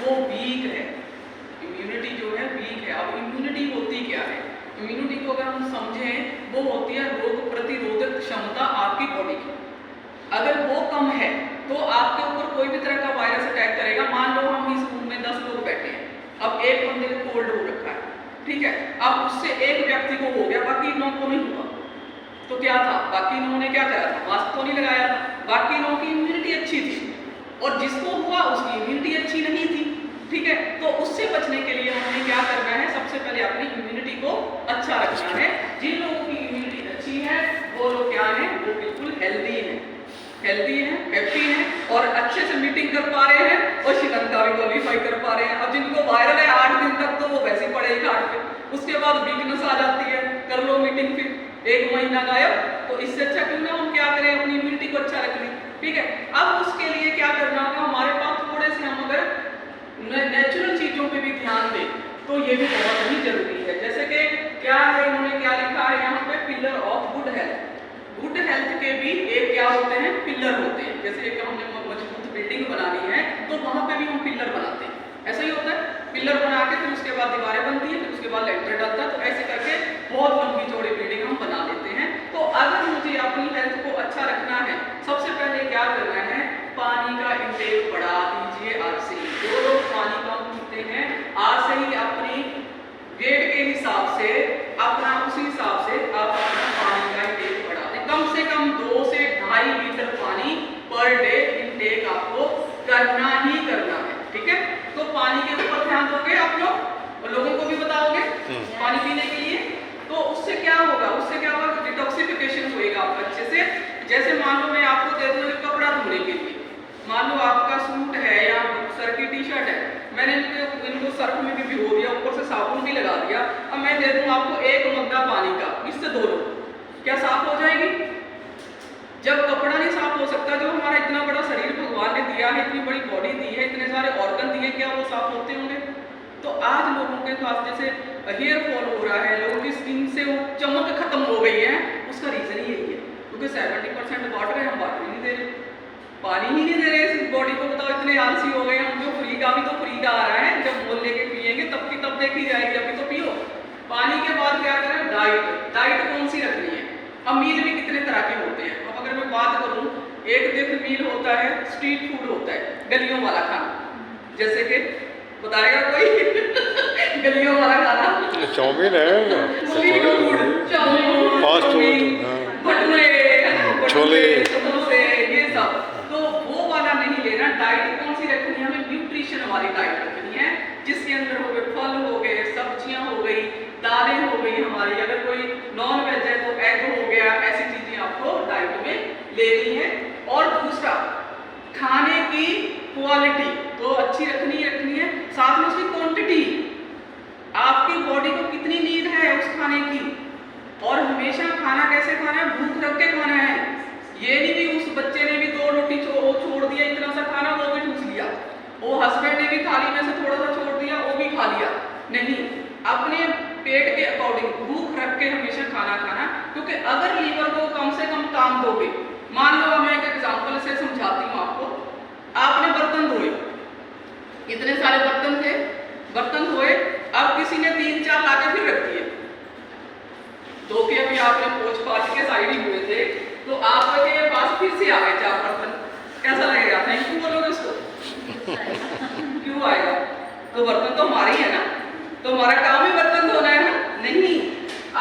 वो वीक है, इम्यूनिटी जो है वीक है। अब इम्यूनिटी होती क्या है? इम्यूनिटी को अगर हम समझें, वो होती है रोग प्रतिरोधक क्षमता आपकी बॉडी की। अगर वो कम है तो आपके ऊपर कोई भी तरह का वायरस अटैक करेगा। मान लो हम इस रूम में 10 लोग बैठे हैं, अब एक बंदे को कोल्ड हो रखा है, ठीक है, अब उससे एक व्यक्ति को हो गया, बाकी लोगों को नहीं हुआ, तो क्या था? बाकी लोगों ने क्या करा था? मास्क तो नहीं लगाया था, बाकी लोगों की इम्यूनिटी अच्छी थी, और जिसको हुआ उसकी इम्यूनिटी अच्छी नहीं थी, ठीक है। तो उससे बचने के लिए हमें क्या करना है? सबसे पहले अपनी इम्यूनिटी को अच्छा रखना है। जिन लोगों की इम्यूनिटी अच्छी है वो लोग क्या है? वो बिल्कुल हेल्दी है, हैप्पी है, और अच्छे से मीटिंग कर पा रहे हैं, और श्रीलंका भी क्वालिफाई कर पा रहे हैं। अब जिनको वायरल है 8 दिन तक, तो वो वैसे ही पड़े घाट पे, उसके बाद वीकनेस आ जाती है, कर लो मीटिंग, फिर 1 महीना गायब। तो इससे अच्छा क्यों ना हम क्या करें? अपनी इम्यूनिटी को अच्छा रख लें, ठीक है। अब उसके लिए क्या करना होगा? हमारे पास थोड़े से हम अगर नेचुरल चीजों पे भी ध्यान दें तो ये भी बहुत ही जरूरी है। जैसे कि क्या है, इन्होंने क्या लिखा है यहाँ पे? Pillar of good health. Good health के भी एक क्या होते हैं? पिलर होते हैं। जैसे एक हमने मजबूत बिल्डिंग बनानी है तो वहां पे भी हम पिलर बनाते हैं, ऐसा ही होता है। पिलर बना के फिर उसके बाद दीवारें बनती है, फिर उसके बाद लेंटर डलता है, तो ऐसे करके बहुत लंबी चौड़ी बिल्डिंग हम बना लेते हैं। तो अगर मुझे अपनी हेल्थ को अच्छा रखना है, सबसे पहले क्या करना है? पानी का इंटेक बढ़ा दीजिए आज से ही। जो लोग पानी कम पीते हैं, आज से ही अपनी वेट के हिसाब से, अपना उसी हिसाब से आप अपना पानी का इंटेक बढ़ा दें। कम से कम 2 से 2.5 लीटर पानी पर डे इंटेक आपको करना ही करना है, ठीक है। तो पानी के ऊपर ध्यान दोगे आप लोग, और लोगों को भी बताओगे पानी पीने के लिए, तो उससे क्या होगा? उससे क्या होगा? डिटॉक्सिफिकेशन होएगा आपका अच्छे से। जैसे मान लो मैं आपको दे दूं कपड़ा धोने के लिए, मान लो आपका सूट है या सर की टी-शर्ट है, मैंने इनको सर्फ में भी भिगो दिया, ऊपर से साबुन भी लगा दिया, अब मैं दे दूं आपको 1 मग्गा पानी का, इससे धो लो, क्या साफ हो जाएगी? जब कपड़ा नहीं साफ हो सकता, जो हमारा इतना बड़ा शरीर भगवान ने दिया है, इतनी बड़ी बॉडी दी है, इतने सारे ऑर्गन दिए, क्या वो साफ होते होंगे? तो आज लोगों के पास जैसे हेयर फॉल हो रहा है, लोगों की स्किन से वो चमक खत्म हो गई है, उसका रीजन ही यही है, क्योंकि 70% वाटर है, हम वाटर ही नहीं दे रहे, पानी ही नहीं दे रहे इस बॉडी को। बताओ, इतने आलसी हो गए हम। जो फ्री का भी तो फ्री का आ रहा है, जब मोल लेके पिएंगे तब की तब देखी जाएगी, अभी तो पियो। पानी के बाद क्या करें? डाइट। डाइट कौन सी रखनी है? अब मील भी कितने तरह के होते हैं। अब अगर मैं बात करूं, एक देखो मील होता है, स्ट्रीट फूड होता है, गलियों वाला खाना, जैसे कि बताएगा कोई? गलियों वाला खाना चाउमीन है, street food, chowmein, fast food, bhature, chhole, समोसे, ये सब। तो वो वाला नहीं लेना। डाइट कौन सी रखनी है? हमें न्यूट्रिशन वाली डाइट रखनी है, जिसके अंदर हो गए फल, हो गए सब्जियां, हो गई दालें, हो गई हमारी, अगर कोई नॉन वेज है तो एग हो गया, ऐसी चीजें आपको डाइट में लेनी है। और दूसरा, खाने की क्वालिटी तो अच्छी रखनी है, साथ में उसकी क्वांटिटी, आपकी बॉडी को कितनी नीड है उस खाने की। और हमेशा खाना कैसे खाना है? भूख रख के खाना है। ये नहीं भी उस बच्चे ने भी 2 रोटी छोड़ दिया, इतना सा खाना, वो भी ठूस लिया, वो हस्बैंड ने भी थाली में से थोड़ा सा छोड़ दिया, वो भी खा लिया, नहीं, अपने पेट के अकॉर्डिंग भूख रख के हमेशा खाना खाना। क्योंकि अगर लीवर को कम से कम काम दोगे, मान लो मैं एक एग्जांपल से समझाती हूँ आपको, आपने बर्तन धोए, इतने सारे बर्तन थे, बर्तन धोए, अब किसी ने 3-4 लाके फिर रख दिए, धो के अभी आपने पोंछ पाछ के साइड ही हुए थे, तो आपके पास फिर से आ गए 4 बर्तन, कैसा लगेगा? थैंक यू बोलोगे उसको? क्यों आएगा? तो बर्तन तो हमारे ही है ना, तो हमारा काम ही बर्तन धोना है ना? नहीं।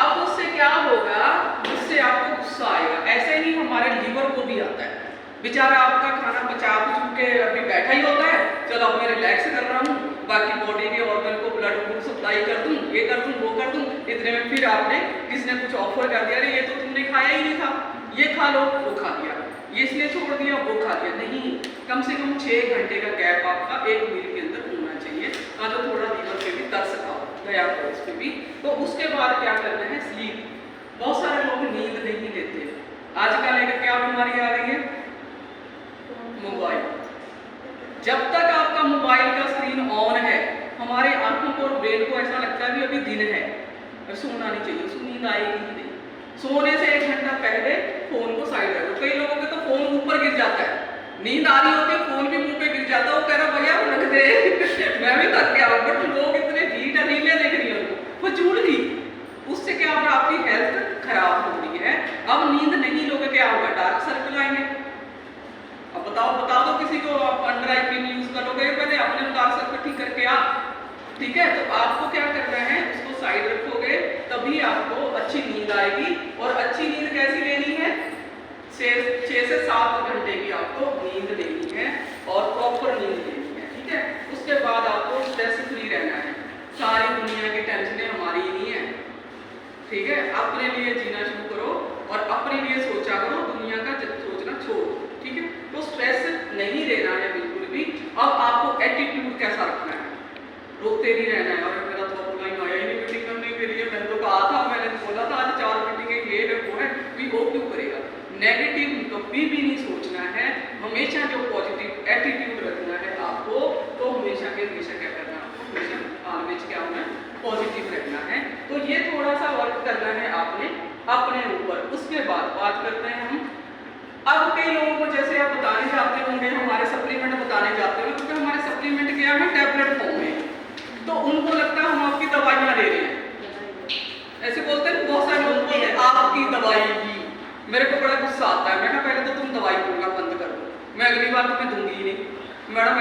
अब उससे क्या होगा? उससे आपको गुस्सा आएगा। ऐसे ही हमारे लीवर को भी आता है, बेचारा आपका खाना पचा के अभी बैठा ही होता है, चलो अब मैं रिलैक्स कर रहा हूँ, बाकी बॉडी के ऑर्गन को ब्लड सप्लाई कर दूं, ये कर दूं, वो कर दूं, इतने में फिर आपने किसी ने कुछ ऑफर कर दिया, अरे ये तो तुमने खाया ही नहीं था, ये खा लो, वो खा लिया, ये इसलिए छोड़ दिया, वो खा लिया। नहीं, कम से कम 6 घंटे का गैप आपका एक मील के अंदर होना चाहिए, जो थोड़ा लीवर पे भी तरस गया हो इस पे भी। तो उसके बाद क्या करना है? स्लीप। बहुत सारे लोग नींद नहीं लेते। आजकल एक क्या बीमारी आ रही है? मोबाइल। जब तक आपका मोबाइल का स्क्रीन ऑन है, हमारे आंखों को और ब्रेन को ऐसा लगता है भी अभी दिन है, सोना नहीं चाहिए, उसको नींद आएगी ही नहीं। सोने से 1 घंटा पहले फोन को साइड रखो। कई लोगों के तो फोन ऊपर गिर जाता है, नींद आ रही होती है, फोन भी मुंह पे गिर जाता है, वो कह रहा भैया रख दे ठीक है, तो आपको क्या करना है, उसको साइड रखोगे तभी आपको अच्छी नींद आएगी। और अच्छी नींद कैसी लेनी है, 6 से 7 घंटे की आपको नींद लेनी है और प्रॉपर नींद लेनी है। ठीक है, उसके बाद आपको स्ट्रेस फ्री रहना है। सारी दुनिया की टेंशनें हमारी ही नहीं है। ठीक है, अपने लिए जीना शुरू करो और अपने लिए सोचा करो, दुनिया का सोचना छोड़ो। ठीक है, तो स्ट्रेस नहीं लेना है बिल्कुल भी। अब आपको एटीट्यूड कैसा रखना है, रोते नहीं रहना है। और मेरा तो ऑफलाइन आया ही नहीं मीटिंग करने के लिए, मैंने तो कहा था, मैंने बोला था आज 4 मीटिंगें ये है वो है, भी वो क्यों करेगा। नेगेटिव कभी भी नहीं सोचना है, हमेशा जो पॉजिटिव एटीट्यूड रखना है आपको, तो हमेशा के हमेशा क्या करना है, आपको हमेशा ऑलवेज क्या होना है, पॉजिटिव रहना है। तो ये थोड़ा सा वर्क करना है आपने अपने ऊपर। उसके बाद बात करते हैं हम, अब कई लोगों को जैसे आप बताने जाते होंगे, हमारे सप्लीमेंट बताने जाते होंगे, क्योंकि हमारे सप्लीमेंट क्या है, टैबलेट फॉर्म में, तो उनको लगता है हम आपकी दवाइयाँ दे रहे हैं। ऐसे बोलते हैं बहुत सारे लोग बोलते हैं आपकी दवाई ही। मेरे को बड़ा गुस्सा आता है, मैं कहा पहले तो तुम दवाई बोलना बंद कर दो, मैं अगली बार तुम्हें दूंगी ही नहीं। मैडम